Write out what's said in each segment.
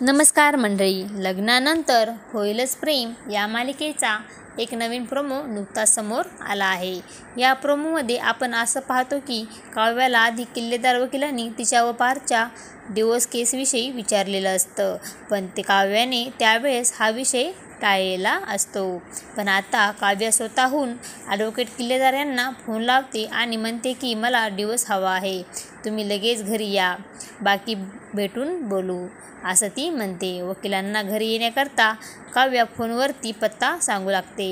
नमस्कार मंडळी, लग्नानंतर होईलच प्रेम या मालिकेचा एक नवीन प्रोमो नुकताच समोर आला आहे। या प्रोमोमध्ये आपण असं पाहतो की काव्याला आधी किल्लेदार वकिलांनी तिच्या व पार्थच्या डिवोर्स केसविषयी विचारलेलं असतं, पण ते काव्याने त्यावेळेस हा विषय टाळलेला असतो। पण आता काव्य स्वतःहून ॲडव्होकेट किल्लेदार यांना फोन लावते आणि म्हणते की मला डिवोर्स हवा आहे, तुम्ही लगेच घरी या, बाकी भेटून बोलू, असं ती म्हणते। वकिलांना घरी येण्याकरता काव्या फोनवरती पत्ता सांगू लागते।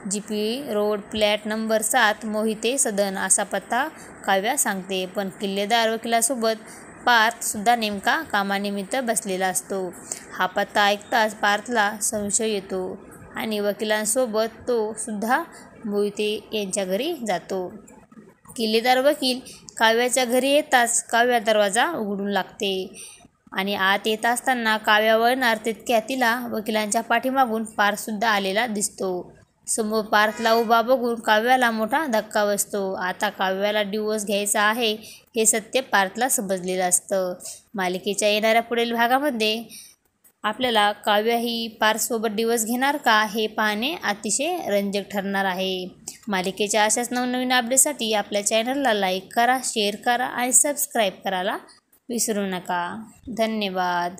GP road, flat number 7, Mohite Sadan असा पत्ता काव्या सांगते। पण किल्लेदार वकिलासोबत पार्थसुद्धा नेमका कामानिमित्त बसलेला असतो। हा पत्ता ऐकताच पार्थला संशय येतो आणि वकिलांसोबत तो सुद्धा मोहिते यांच्या घरी जातो। किल्लेदार वकील काव्याच्या घरी येताच काव्या दरवाजा उघडून लागते आणि आत येत असताना काव्या वळणार तितक्या तिला वकिलांच्या पाठीमागून पार्थसुद्धा आलेला दिसतो। समोर पार्थला उभा बघून काव्याला मोठा धक्का बसतो। आता काव्याला डिवोर्स घ्यायचा आहे हे सत्य पार्थला समजलेलं असतं। मालिकेच्या येणाऱ्या पुढील भागामध्ये आपल्याला काव्या ही पार्थसोबत डिवोर्स घेणार का हे पाहणे अतिशय रंजक ठरणार आहे। मालिकेच्या अशाच नवनवीन अपडेटसाठी आपल्या चॅनलला लाईक करा, शेअर करा आणि सबस्क्राईब करायला विसरू नका। धन्यवाद।